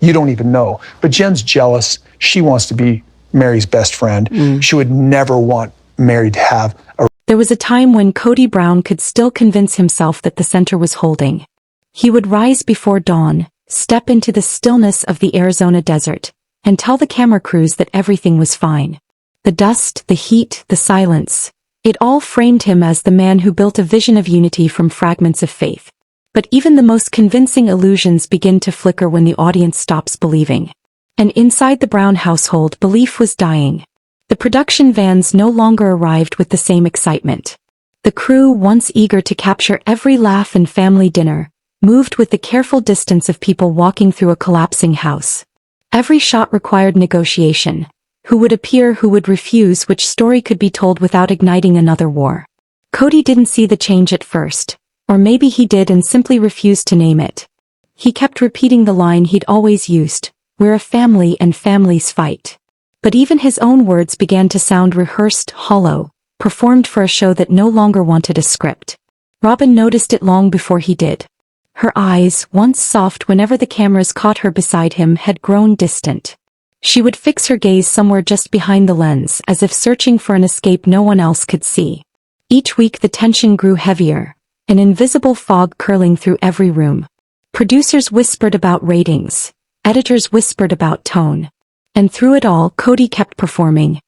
you don't even know. But Jen's jealous. She wants to be Meri's best friend. She would never want Meri to have a... There was a time when Kody Brown could still convince himself that the center was holding. He would rise before dawn, step into the stillness of the Arizona desert, and tell the camera crews that everything was fine. The dust, the heat, the silence, it all framed him as the man who built a vision of unity from fragments of faith. But even the most convincing illusions begin to flicker when the audience stops believing. And inside the Brown household, belief was dying. The production vans no longer arrived with the same excitement. The crew, once eager to capture every laugh and family dinner, moved with the careful distance of people walking through a collapsing house. Every shot required negotiation. Who would appear, who would refuse, which story could be told without igniting another war. Kody didn't see the change at first, or maybe he did and simply refused to name it. He kept repeating the line he'd always used, "We're a family and families fight." But even his own words began to sound rehearsed, hollow, performed for a show that no longer wanted a script. Robyn noticed it long before he did. Her eyes, once soft whenever the cameras caught her beside him, had grown distant. She would fix her gaze somewhere just behind the lens, as if searching for an escape no one else could see. Each week the tension grew heavier, an invisible fog curling through every room. Producers whispered about ratings, editors whispered about tone. And through it all, Kody kept performing.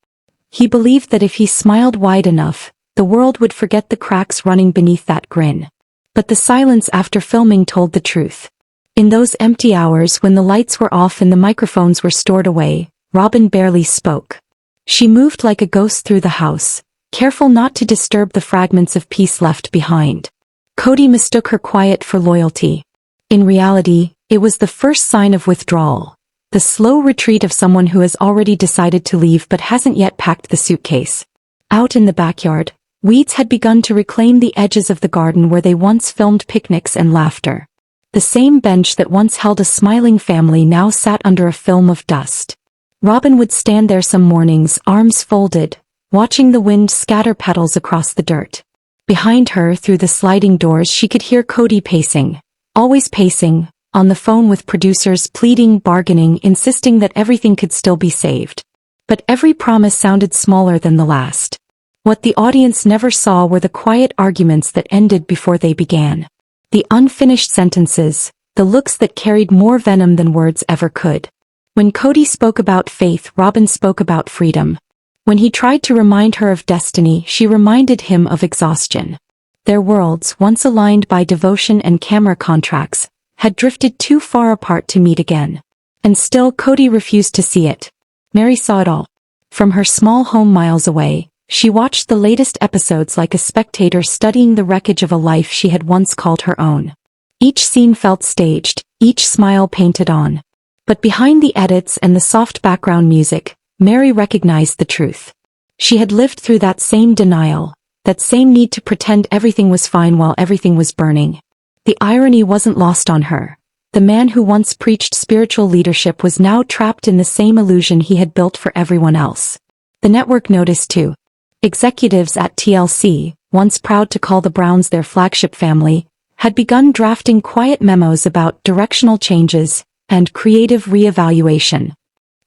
He believed that if he smiled wide enough, the world would forget the cracks running beneath that grin. But the silence after filming told the truth. In those empty hours when the lights were off and the microphones were stored away, Robyn barely spoke. She moved like a ghost through the house, careful not to disturb the fragments of peace left behind. Kody mistook her quiet for loyalty. In reality, it was the first sign of withdrawal. The slow retreat of someone who has already decided to leave but hasn't yet packed the suitcase. Out in the backyard, weeds had begun to reclaim the edges of the garden where they once filmed picnics and laughter. The same bench that once held a smiling family now sat under a film of dust. Robyn would stand there some mornings, arms folded, watching the wind scatter petals across the dirt. Behind her, through the sliding doors, she could hear Kody pacing, always pacing, on the phone with producers, pleading, bargaining, insisting that everything could still be saved. But every promise sounded smaller than the last. What the audience never saw were the quiet arguments that ended before they began. The unfinished sentences, the looks that carried more venom than words ever could. When Kody spoke about faith, Robyn spoke about freedom. When he tried to remind her of destiny, she reminded him of exhaustion. Their worlds, once aligned by devotion and camera contracts, had drifted too far apart to meet again. And still Kody refused to see it. Meri saw it all. From her small home miles away, she watched the latest episodes like a spectator studying the wreckage of a life she had once called her own. Each scene felt staged, each smile painted on. But behind the edits and the soft background music, Meri recognized the truth. She had lived through that same denial, that same need to pretend everything was fine while everything was burning. The irony wasn't lost on her. The man who once preached spiritual leadership was now trapped in the same illusion he had built for everyone else. The network noticed too. Executives at TLC, once proud to call the Browns their flagship family, had begun drafting quiet memos about directional changes and creative reevaluation.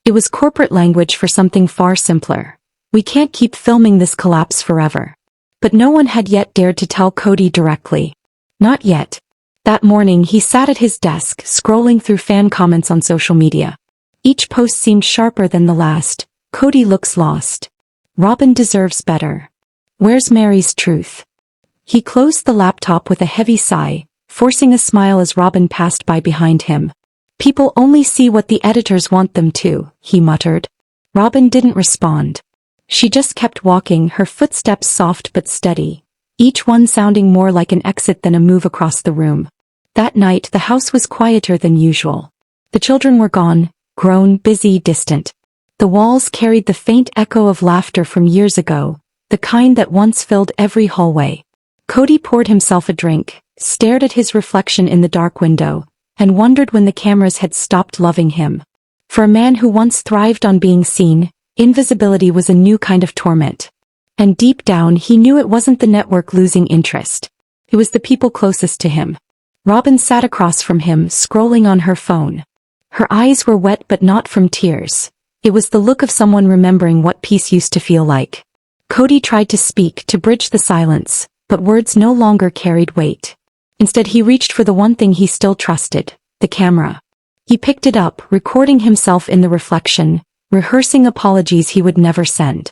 It was corporate language for something far simpler. We can't keep filming this collapse forever. But no one had yet dared to tell Kody directly. Not yet. That morning he sat at his desk, scrolling through fan comments on social media. Each post seemed sharper than the last. Kody looks lost. Robyn deserves better. Where's Meri's truth? He closed the laptop with a heavy sigh, forcing a smile as Robyn passed by behind him. People only see what the editors want them to, he muttered. Robyn didn't respond. She just kept walking, her footsteps soft but steady, each one sounding more like an exit than a move across the room. That night the house was quieter than usual. The children were gone, grown, busy, distant. The walls carried the faint echo of laughter from years ago, the kind that once filled every hallway. Kody poured himself a drink, stared at his reflection in the dark window, and wondered when the cameras had stopped loving him. For a man who once thrived on being seen, invisibility was a new kind of torment. And deep down he knew it wasn't the network losing interest. It was the people closest to him. Robyn sat across from him, scrolling on her phone. Her eyes were wet but not from tears. It was the look of someone remembering what peace used to feel like. Kody tried to speak to bridge the silence, but words no longer carried weight. Instead he reached for the one thing he still trusted, the camera. He picked it up, recording himself in the reflection, rehearsing apologies he would never send.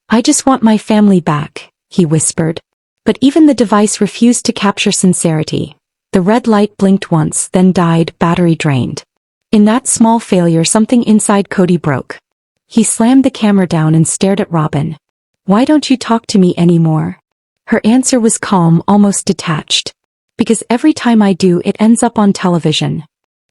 "I just want my family back," he whispered. But even the device refused to capture sincerity. The red light blinked once, then died, battery drained. In that small failure something inside Kody broke. He slammed the camera down and stared at Robyn. "Why don't you talk to me anymore?" Her answer was calm, almost detached. "Because every time I do it ends up on television."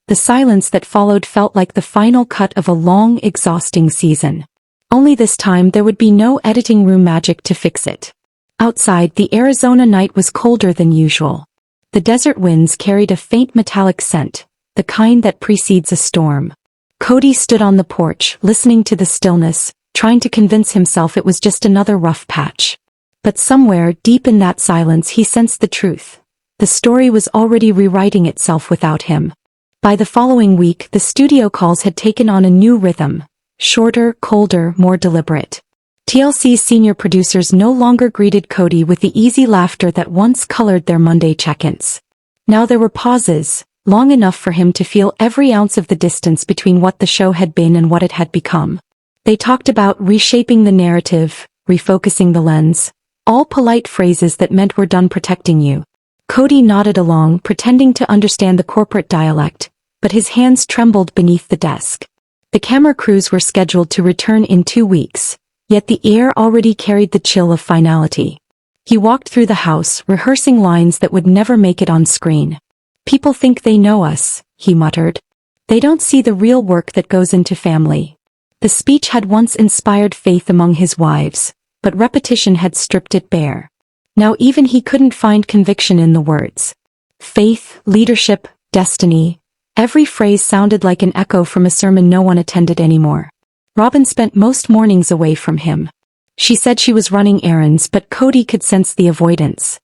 The silence that followed felt like the final cut of a long, exhausting season. Only this time there would be no editing room magic to fix it. Outside, the Arizona night was colder than usual. The desert winds carried a faint metallic scent, the kind that precedes a storm. Kody stood on the porch, listening to the stillness, trying to convince himself it was just another rough patch. But somewhere, deep in that silence, he sensed the truth. The story was already rewriting itself without him. By the following week, the studio calls had taken on a new rhythm. Shorter, colder, more deliberate. TLC's senior producers no longer greeted Kody with the easy laughter that once colored their Monday check-ins. Now there were pauses, long enough for him to feel every ounce of the distance between what the show had been and what it had become. They talked about reshaping the narrative, refocusing the lens, all polite phrases that meant "we're done protecting you." Kody nodded along, pretending to understand the corporate dialect, but his hands trembled beneath the desk. The camera crews were scheduled to return in 2 weeks, yet the air already carried the chill of finality. He walked through the house, rehearsing lines that would never make it on screen. "People think they know us," he muttered. "They don't see the real work that goes into family." The speech had once inspired faith among his wives, but repetition had stripped it bare. Now even he couldn't find conviction in the words. Faith, leadership, destiny. Every phrase sounded like an echo from a sermon no one attended anymore. Robyn spent most mornings away from him. She said she was running errands, but Kody could sense the avoidance.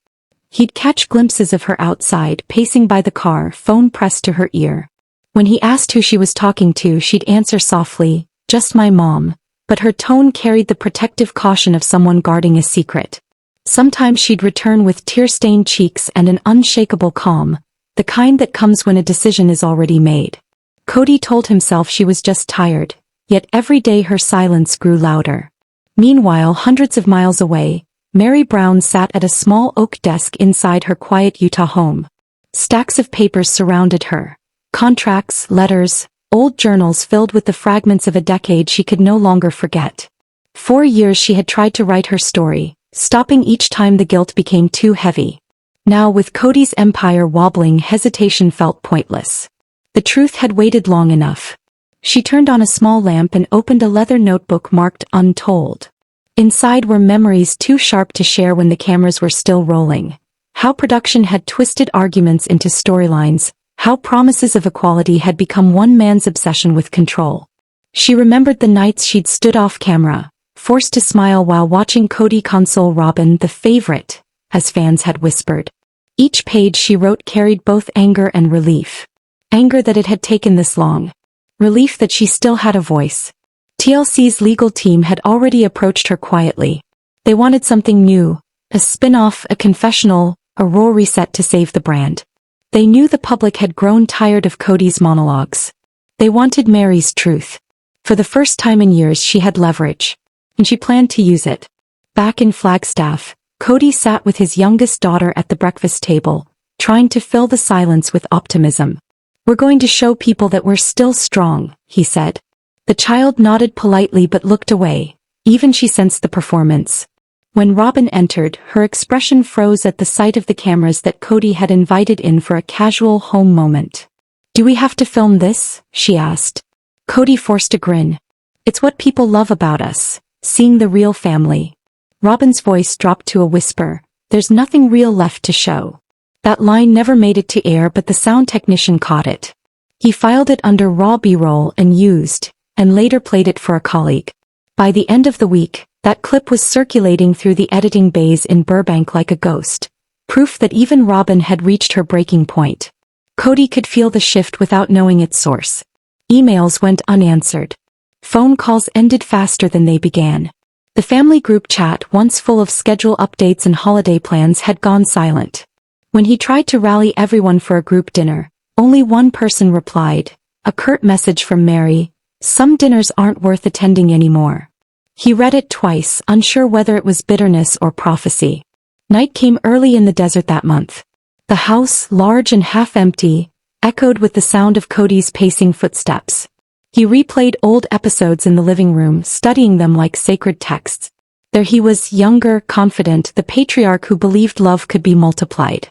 He'd catch glimpses of her outside, pacing by the car, phone pressed to her ear. When he asked who she was talking to, she'd answer softly, "Just my mom," but her tone carried the protective caution of someone guarding a secret. Sometimes she'd return with tear-stained cheeks and an unshakable calm, the kind that comes when a decision is already made. Kody told himself she was just tired, yet every day her silence grew louder. Meanwhile, hundreds of miles away, Meri Brown sat at a small oak desk inside her quiet Utah home. Stacks of papers surrounded her. Contracts, letters, old journals filled with the fragments of a decade she could no longer forget. 4 years she had tried to write her story, stopping each time the guilt became too heavy. Now with Kody's empire wobbling, hesitation felt pointless. The truth had waited long enough. She turned on a small lamp and opened a leather notebook marked Untold. Inside were memories too sharp to share when the cameras were still rolling. How production had twisted arguments into storylines, how promises of equality had become one man's obsession with control. She remembered the nights she'd stood off camera, forced to smile while watching Kody console Robyn, the favorite, as fans had whispered. Each page she wrote carried both anger and relief. Anger that it had taken this long. Relief that she still had a voice. TLC's legal team had already approached her quietly. They wanted something new, a spin-off, a confessional, a raw reset to save the brand. They knew the public had grown tired of Kody's monologues. They wanted Meri's truth. For the first time in years she had leverage. And she planned to use it. Back in Flagstaff, Kody sat with his youngest daughter at the breakfast table, trying to fill the silence with optimism. "We're going to show people that we're still strong," he said. The child nodded politely but looked away. Even she sensed the performance. When Robyn entered, her expression froze at the sight of the cameras that Kody had invited in for a casual home moment. "Do we have to film this?" she asked. Kody forced a grin. "It's what people love about us. Seeing the real family." Robyn's voice dropped to a whisper. "There's nothing real left to show." That line never made it to air, but the sound technician caught it. He filed it under raw B-roll and later played it for a colleague. By the end of the week, that clip was circulating through the editing bays in Burbank like a ghost. Proof that even Robyn had reached her breaking point. Kody could feel the shift without knowing its source. Emails went unanswered. Phone calls ended faster than they began. The family group chat, once full of schedule updates and holiday plans, had gone silent. When he tried to rally everyone for a group dinner, only one person replied, a curt message from Meri: "Some dinners aren't worth attending anymore." He read it twice, unsure whether it was bitterness or prophecy. Night came early in the desert that month. The house, large and half-empty, echoed with the sound of Kody's pacing footsteps. He replayed old episodes in the living room, studying them like sacred texts. There he was, younger, confident, the patriarch who believed love could be multiplied.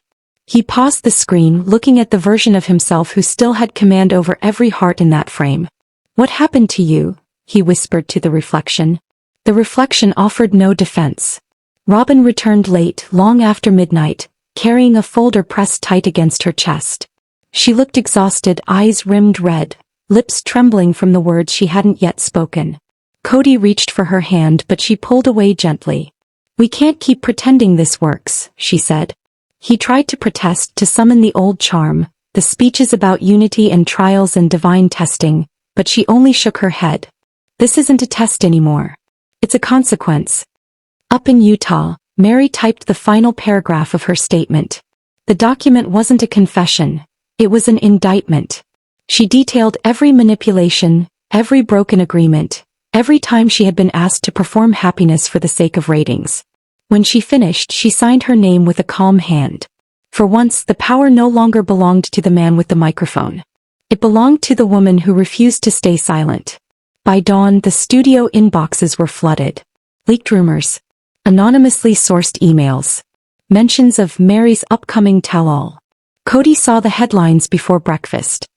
He paused the screen, looking at the version of himself who still had command over every heart in that frame. "What happened to you?" he whispered to the reflection. The reflection offered no defense. Robyn returned late, long after midnight, carrying a folder pressed tight against her chest. She looked exhausted, eyes rimmed red, lips trembling from the words she hadn't yet spoken. Kody reached for her hand, but she pulled away gently. "We can't keep pretending this works," she said. He tried to protest, to summon the old charm, the speeches about unity and trials and divine testing, but she only shook her head. "This isn't a test anymore. It's a consequence." Up in Utah, Meri typed the final paragraph of her statement. The document wasn't a confession. It was an indictment. She detailed every manipulation, every broken agreement, every time she had been asked to perform happiness for the sake of ratings. When she finished, she signed her name with a calm hand. For once, the power no longer belonged to the man with the microphone. It belonged to the woman who refused to stay silent. By dawn, the studio inboxes were flooded. Leaked rumors, anonymously sourced emails, mentions of Meri's upcoming tell-all. Kody saw the headlines before breakfast.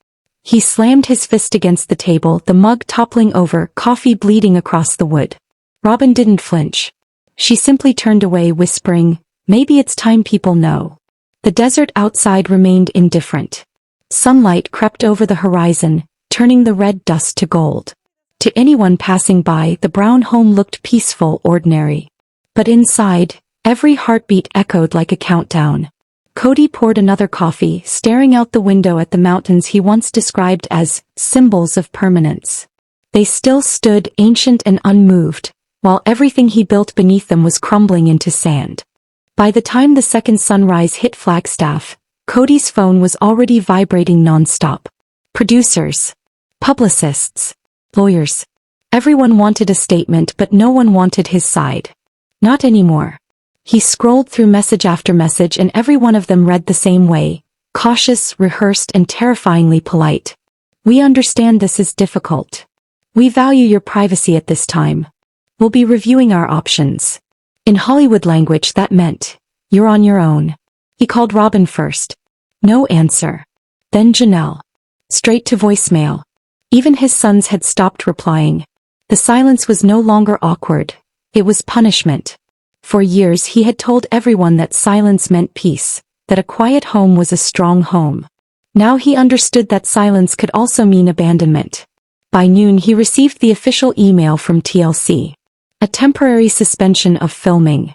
He slammed his fist against the table, the mug toppling over, coffee bleeding across the wood. Robyn didn't flinch. She simply turned away, whispering, "Maybe it's time people know." The desert outside remained indifferent. Sunlight crept over the horizon, turning the red dust to gold. To anyone passing by, the brown home looked peaceful, ordinary. But inside, every heartbeat echoed like a countdown. Kody poured another coffee, staring out the window at the mountains he once described as symbols of permanence. They still stood, ancient and unmoved, while everything he built beneath them was crumbling into sand. By the time the second sunrise hit Flagstaff, Kody's phone was already vibrating non-stop. Producers, publicists, lawyers. Everyone wanted a statement, but no one wanted his side. Not anymore. He scrolled through message after message, and every one of them read the same way: cautious, rehearsed, and terrifyingly polite. "We understand this is difficult. We value your privacy at this time. We'll be reviewing our options." In Hollywood language, that meant, "You're on your own." He called Robyn first. No answer. Then Janelle. Straight to voicemail. Even his sons had stopped replying. The silence was no longer awkward. It was punishment. For years he had told everyone that silence meant peace, that a quiet home was a strong home. Now he understood that silence could also mean abandonment. By noon he received the official email from TLC. A temporary suspension of filming.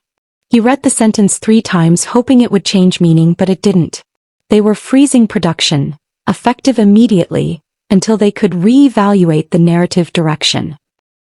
He read the sentence 3 times, hoping it would change meaning, but it didn't. They were freezing production, effective immediately, until they could re-evaluate the narrative direction.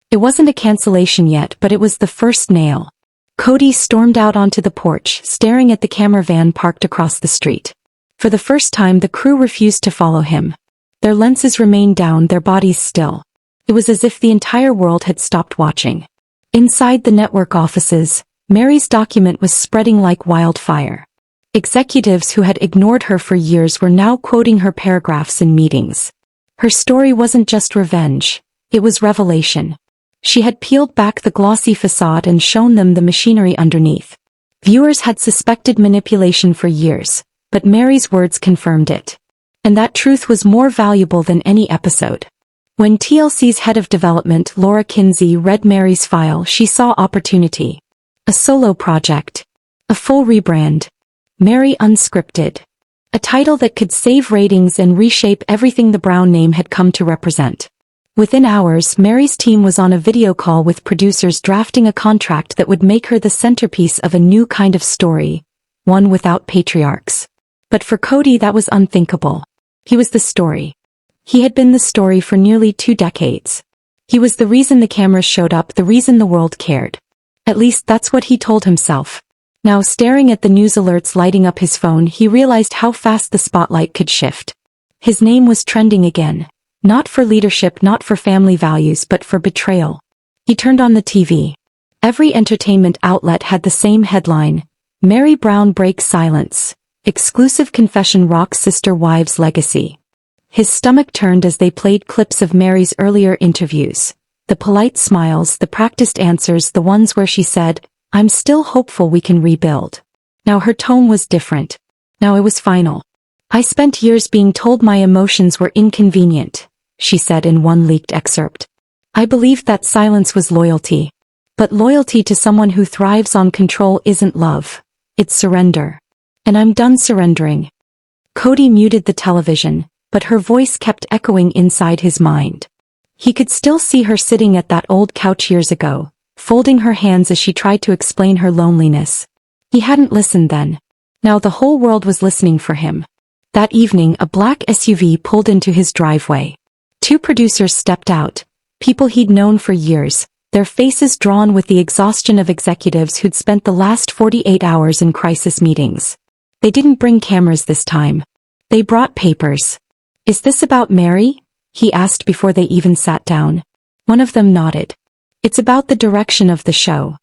It wasn't a cancellation yet, but it was the first nail. Kody stormed out onto the porch, staring at the camera van parked across the street. For the first time, the crew refused to follow him. Their lenses remained down, their bodies still. It was as if the entire world had stopped watching. Inside the network offices, Meri's document was spreading like wildfire. Executives who had ignored her for years were now quoting her paragraphs in meetings. Her story wasn't just revenge, it was revelation. She had peeled back the glossy facade and shown them the machinery underneath. Viewers had suspected manipulation for years, but Meri's words confirmed it. And that truth was more valuable than any episode. When TLC's head of development, Laura Kinsey, read Meri's file, she saw opportunity. A solo project. A full rebrand. Meri Unscripted. A title that could save ratings and reshape everything the Brown name had come to represent. Within hours, Meri's team was on a video call with producers, drafting a contract that would make her the centerpiece of a new kind of story, one without patriarchs. But for Kody, that was unthinkable. He was the story. He had been the story for nearly 2 decades. He was the reason the cameras showed up, the reason the world cared. At least that's what he told himself. Now, staring at the news alerts lighting up his phone, he realized how fast the spotlight could shift. His name was trending again. Not for leadership, not for family values, but for betrayal. He turned on the TV. Every entertainment outlet had the same headline: Meri Brown breaks silence. Exclusive confession rocks sister wife's legacy. His stomach turned as they played clips of Meri's earlier interviews. The polite smiles, the practiced answers, the ones where she said, "I'm still hopeful we can rebuild." Now her tone was different. Now it was final. "I spent years being told my emotions were inconvenient," she said in one leaked excerpt. "I believed that silence was loyalty. But loyalty to someone who thrives on control isn't love. It's surrender. And I'm done surrendering." Kody muted the television, but her voice kept echoing inside his mind. He could still see her sitting at that old couch years ago, folding her hands as she tried to explain her loneliness. He hadn't listened then. Now the whole world was listening for him. That evening, a black SUV pulled into his driveway. 2 producers stepped out, people he'd known for years, their faces drawn with the exhaustion of executives who'd spent the last 48 hours in crisis meetings. They didn't bring cameras this time. They brought papers. "Is this about Meri?" he asked before they even sat down. One of them nodded. "It's about the direction of the show."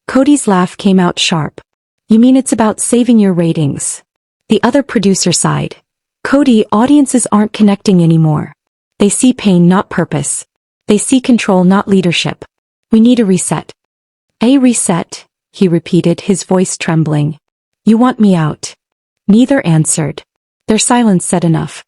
Kody's laugh came out sharp. "You mean it's about saving your ratings?" The other producer sighed. "Kody, audiences aren't connecting anymore. They see pain, not purpose. They see control, not leadership. We need a reset." "A reset?" he repeated, his voice trembling. "You want me out?" Neither answered. Their silence said enough.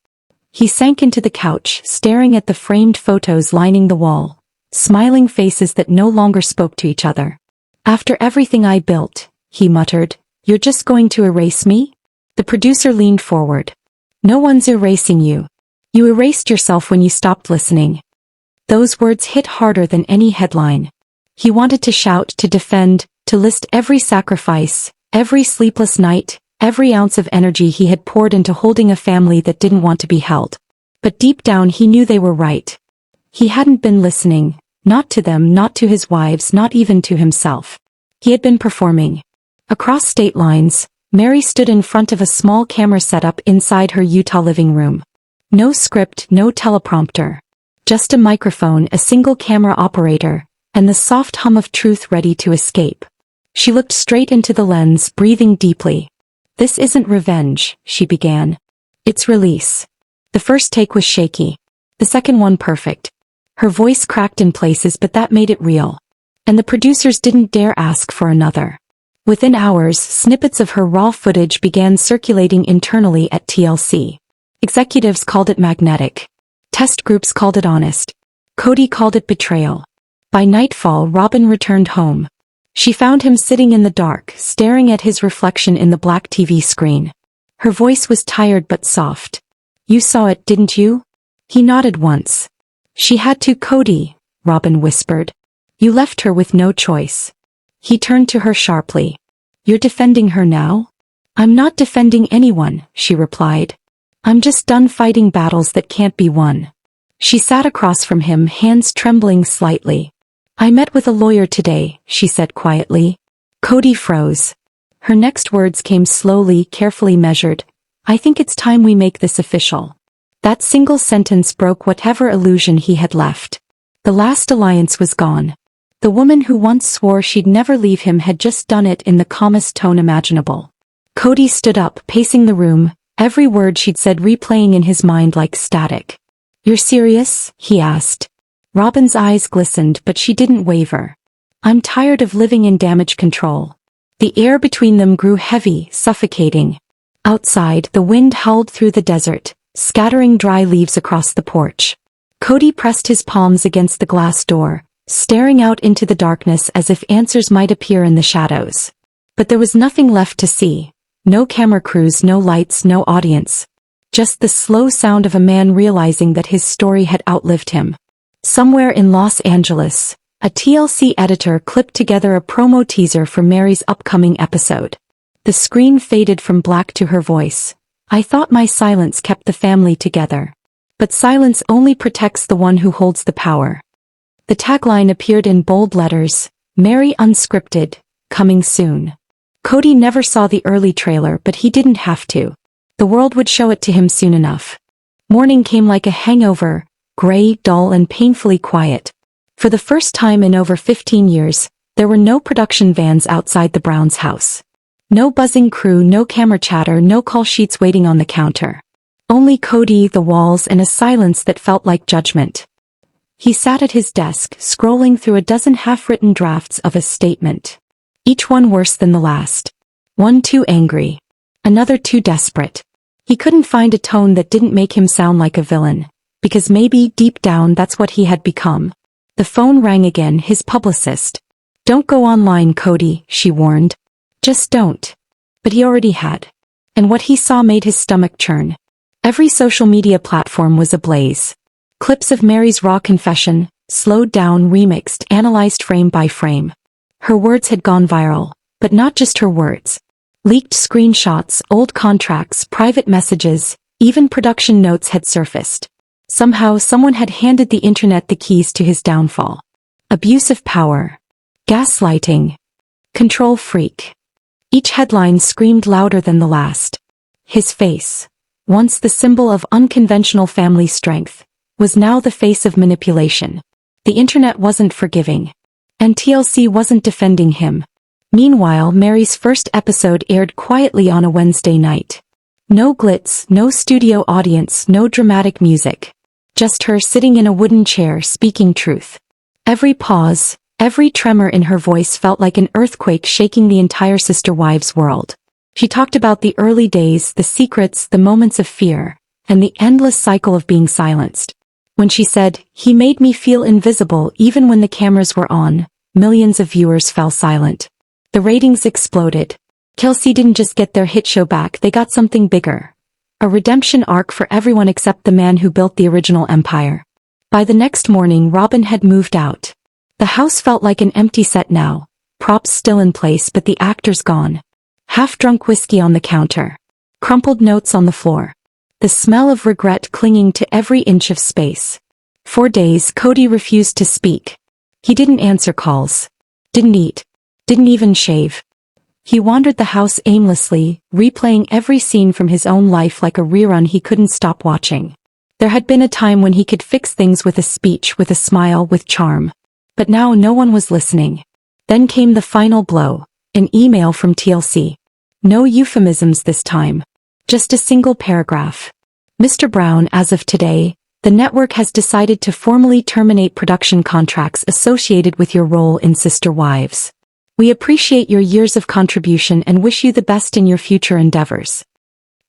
He sank into the couch, staring at the framed photos lining the wall, smiling faces that no longer spoke to each other. "After everything I built," he muttered, "you're just going to erase me?" The producer leaned forward. "No one's erasing you. You erased yourself when you stopped listening." Those words hit harder than any headline. He wanted to shout, to defend, to list every sacrifice, every sleepless night, every ounce of energy he had poured into holding a family that didn't want to be held. But deep down he knew they were right. He hadn't been listening, not to them, not to his wives, not even to himself. He had been performing. Across state lines, Meri stood in front of a small camera setup inside her Utah living room. No script, no teleprompter. Just a microphone, a single camera operator, and the soft hum of truth ready to escape. She looked straight into the lens, breathing deeply. "This isn't revenge," she began. "It's release." The first take was shaky. The second one perfect. Her voice cracked in places, but that made it real. And the producers didn't dare ask for another. Within hours, snippets of her raw footage began circulating internally at TLC. Executives called it magnetic. Test groups called it honest. Kody called it betrayal. By nightfall, Robyn returned home. She found him sitting in the dark, staring at his reflection in the black TV screen. Her voice was tired but soft. "You saw it, didn't you?" He nodded once. "She had to, Kody," Robyn whispered. "You left her with no choice." He turned to her sharply. "You're defending her now?" "I'm not defending anyone," she replied. "I'm just done fighting battles that can't be won." She sat across from him, hands trembling slightly. "I met with a lawyer today," she said quietly. Kody froze. Her next words came slowly, carefully measured. "I think it's time we make this official." That single sentence broke whatever illusion he had left. The last alliance was gone. The woman who once swore she'd never leave him had just done it in the calmest tone imaginable. Kody stood up, pacing the room, every word she'd said replaying in his mind like static. "You're serious?" he asked. Robyn's eyes glistened, but she didn't waver. "I'm tired of living in damage control." The air between them grew heavy, suffocating. Outside, the wind howled through the desert, scattering dry leaves across the porch. Kody pressed his palms against the glass door, staring out into the darkness as if answers might appear in the shadows. But there was nothing left to see. No camera crews, no lights, no audience. Just the slow sound of a man realizing that his story had outlived him. Somewhere in Los Angeles, a TLC editor clipped together a promo teaser for Meri's upcoming episode. The screen faded from black to her voice. "I thought my silence kept the family together. But silence only protects the one who holds the power. The tagline appeared in bold letters, Meri unscripted, coming soon. Kody never saw the early trailer, but he didn't have to. The world would show it to him soon enough. Morning came like a hangover, gray, dull, and painfully quiet. For the first time in over 15 years, there were no production vans outside the Browns' house. No buzzing crew, no camera chatter, no call sheets waiting on the counter. Only Kody, the walls, and a silence that felt like judgment. He sat at his desk, scrolling through a dozen half-written drafts of a statement. Each one worse than the last. One too angry. Another too desperate. He couldn't find a tone that didn't make him sound like a villain, because maybe, deep down, that's what he had become. The phone rang again, his publicist. Don't go online, Kody, she warned. Just don't. But he already had. And what he saw made his stomach churn. Every social media platform was ablaze. Clips of Meri's raw confession, slowed down, remixed, analyzed frame by frame. Her words had gone viral, but not just her words. Leaked screenshots, old contracts, private messages, even production notes had surfaced. Somehow someone had handed the internet the keys to his downfall. Abuse of power. Gaslighting. Control freak. Each headline screamed louder than the last. His face, once the symbol of unconventional family strength, was now the face of manipulation. The internet wasn't forgiving. And TLC wasn't defending him. Meanwhile, Meri's first episode aired quietly on a Wednesday night. No glitz, no studio audience, no dramatic music. Just her sitting in a wooden chair speaking truth. Every pause, every tremor in her voice felt like an earthquake shaking the entire Sister Wives world. She talked about the early days, the secrets, the moments of fear, and the endless cycle of being silenced. When she said, "He made me feel invisible even when the cameras were on," millions of viewers fell silent. The ratings exploded. TLC didn't just get their hit show back, they got something bigger. A redemption arc for everyone except the man who built the original empire. By the next morning, Robyn had moved out. The house felt like an empty set now, props still in place but the actors gone. Half-drunk whiskey on the counter. Crumpled notes on the floor. The smell of regret clinging to every inch of space. For days, Kody refused to speak. He didn't answer calls. Didn't eat. Didn't even shave. He wandered the house aimlessly, replaying every scene from his own life like a rerun he couldn't stop watching. There had been a time when he could fix things with a speech, with a smile, with charm. But now no one was listening. Then came the final blow, an email from TLC. No euphemisms this time. Just a single paragraph. Mr. Brown, as of today, the network has decided to formally terminate production contracts associated with your role in Sister Wives. We appreciate your years of contribution and wish you the best in your future endeavors.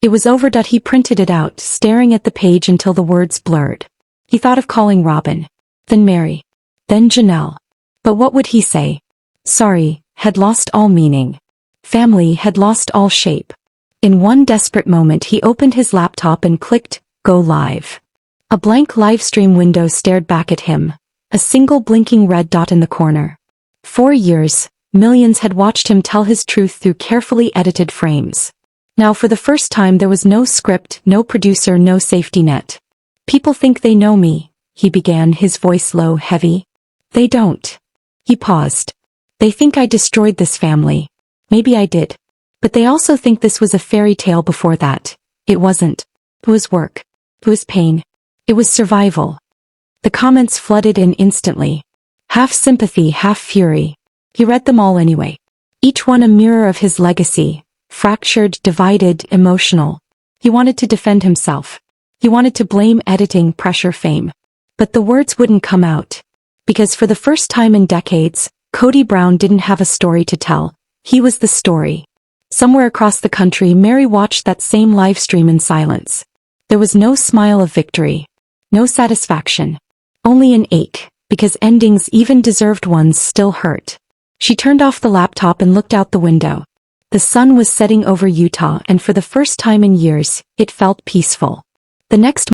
It was over. He printed it out, staring at the page until the words blurred. He thought of calling Robyn. Then Meri. Then Janelle. But what would he say? Sorry, had lost all meaning. Family had lost all shape. In one desperate moment he opened his laptop and clicked, Go Live. A blank livestream window stared back at him, a single blinking red dot in the corner. 4 years, millions had watched him tell his truth through carefully edited frames. Now for the first time there was no script, no producer, no safety net. People think they know me, he began, his voice low, heavy. They don't. He paused. They think I destroyed this family. Maybe I did. But they also think this was a fairy tale before that. It wasn't. It was work. It was pain. It was survival. The comments flooded in instantly. Half sympathy, half fury. He read them all anyway. Each one a mirror of his legacy. Fractured, divided, emotional. He wanted to defend himself. He wanted to blame editing, pressure, fame. But the words wouldn't come out. Because for the first time in decades, Kody Brown didn't have a story to tell. He was the story. Somewhere across the country, Meri watched that same live stream in silence. There was no smile of victory. No satisfaction. Only an ache, because endings, even deserved ones, still hurt. She turned off the laptop and looked out the window. The sun was setting over Utah, and for the first time in years, it felt peaceful. The next